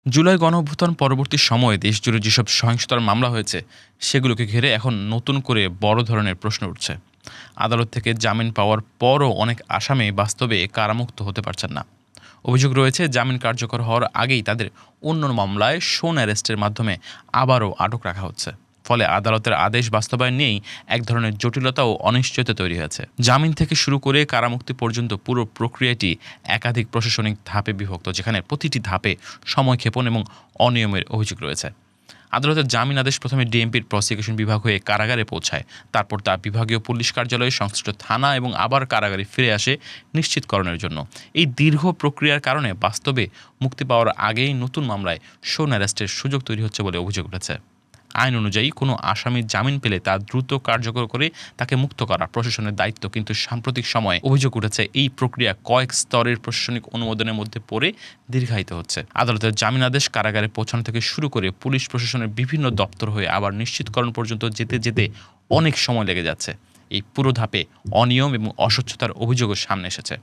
জুলাই গণঅভ্যুত্থান পরবর্তী সময়ে দেশজুড়ে যেসব সহিংসতার মামলা হয়েছে সেগুলোকে ঘিরে এখন নতুন করে বড় ধরনের প্রশ্ন উঠছে। আদালত থেকে জামিন পাওয়ার পরও অনেক আসামি বাস্তবে কারামুক্ত হতে পারছেন না। অভিযোগ রয়েছে জামিন কার্যকর হওয়ার আগেই তাদের অন্য মামলায় শোন অ্যারেস্টের মাধ্যমে আবারও আটক রাখা হচ্ছে। ফলে আদালতের আদেশ বাস্তবায়ন নিয়েই এক ধরনের জটিলতা ও অনিশ্চয়তা তৈরি হয়েছে। জামিন থেকে শুরু করে কারামুক্তি পর্যন্ত পুরো প্রক্রিয়াটি একাধিক প্রশাসনিক ধাপে বিভক্ত, যেখানে প্রতিটি ধাপে সময়ক্ষেপণ এবং অনিয়মের অভিযোগ রয়েছে। আদালতের জামিন আদেশ প্রথমে ডিএমপির প্রসিকিউশন বিভাগ হয়ে কারাগারে পৌঁছায়। তারপর তা বিভাগীয় পুলিশ কার্যালয়ে, সংশ্লিষ্ট থানা এবং আবার কারাগারে ফিরে আসে নিশ্চিতকরণের জন্য। এই দীর্ঘ প্রক্রিয়ার কারণে বাস্তবে মুক্তি পাওয়ার আগেই নতুন মামলায় শোন অ্যারেস্টের সুযোগ তৈরি হচ্ছে বলে অভিযোগ উঠেছে। আইন অনুযায়ী কোনো আসামির জামিন পেলে তা দ্রুত কার্যকর করে তাকে মুক্ত করা প্রশাসনের দায়িত্ব, কিন্তু সাম্প্রতিক সময়ে অভিযোগ উঠেছে এই প্রক্রিয়া কয়েক স্তরের প্রশাসনিক অনুমোদনের মধ্যে পড়ে দীর্ঘায়িত হচ্ছে। আদালতের জামিন আদেশ কারাগারে পৌঁছানো থেকে শুরু করে পুলিশ প্রশাসনের বিভিন্ন দপ্তর হয়ে আবার নিশ্চিতকরণ পর্যন্ত যেতে যেতে অনেক সময় লেগে যাচ্ছে। এই পুরো ধাপে অনিয়ম এবং অস্বচ্ছতার অভিযোগও সামনে এসেছে।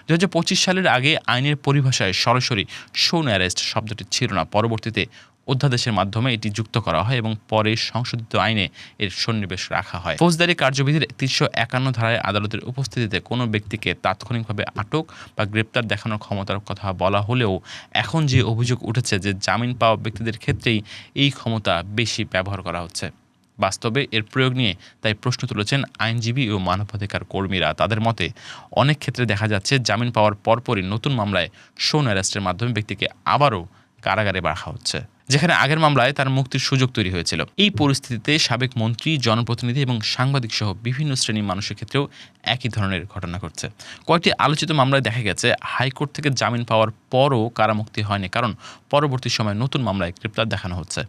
2025 সালের আগে আইনের পরিভাষায় সরাসরি শোন অ্যারেস্ট শব্দটি ছিল না। পরবর্তীতে অধ্যাদেশের মাধ্যমে এটি যুক্ত করা হয় এবং পরে সংশোধিত আইনে এর সন্নিবেশ রাখা হয়। ফৌজদারি কার্যবিধির 351 ধারায় আদালতের উপস্থিতিতে কোনো ব্যক্তিকে তাৎক্ষণিকভাবে আটক বা গ্রেপ্তার দেখানোর ক্ষমতার কথা বলা হলেও এখন যে অভিযোগ উঠেছে যে জামিন পাওয়া ব্যক্তিদের ক্ষেত্রেই এই ক্ষমতা বেশি ব্যবহার করা হচ্ছে। বাস্তবে এর প্রয়োগ নিয়ে তাই প্রশ্ন তুলেছেন আইনজীবী ও মানবাধিকার কর্মীরা। তাদের মতে অনেক ক্ষেত্রে দেখা যাচ্ছে জামিন পাওয়ার পরপরই নতুন মামলায় শোন অ্যারেস্টের মাধ্যমে ব্যক্তিকে আবারও কারাগারে রাখা হচ্ছে, যেখানে আগের মামলায় তার মুক্তির সুযোগ তৈরি হয়েছিল। এই পরিস্থিতিতে সাবেক মন্ত্রী, জনপ্রতিনিধি এবং সাংবাদিক সহ বিভিন্ন শ্রেণীর মানুষের ক্ষেত্রেও একই ধরনের ঘটনা ঘটছে। কয়েকটি আলোচিত মামলায় দেখা গেছে হাইকোর্ট থেকে জামিন পাওয়ার পরও কারামুক্তি হয়নি, কারণ পরবর্তী সময়ে নতুন মামলায় গ্রেপ্তার দেখানো হচ্ছে।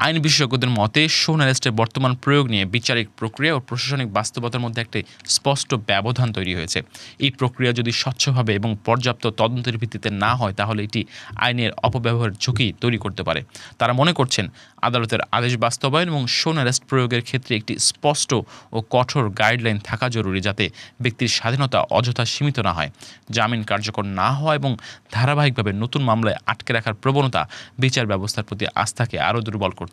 আইন বিশেষজ্ঞদের মতে শোন অ্যারেস্টের বর্তমান প্রয়োগ নিয়ে বিচারিক প্রক্রিয়া ও প্রশাসনিক বাস্তবতার মধ্যে একটি স্পষ্ট ব্যবধান তৈরি হয়েছে। এই প্রক্রিয়া যদি স্বচ্ছভাবে এবং পর্যাপ্ত তদন্তের ভিত্তিতে না হয় তাহলে এটি আইনের অপব্যবহারের ঝুঁকি তৈরি করতে পারে। তারা মনে করছেন আদালতের আদেশ বাস্তবায়ন এবং শোন অ্যারেস্ট প্রয়োগের ক্ষেত্রে একটি স্পষ্ট ও কঠোর গাইডলাইন থাকা জরুরি, যাতে ব্যক্তির স্বাধীনতা অযথা সীমিত না হয়। জামিন কার্যকর না হওয়া এবং ধারাবাহিকভাবে নতুন মামলায় আটকে রাখার প্রবণতা বিচার ব্যবস্থার প্রতি আস্থাকে আরও দুর্বল করছে।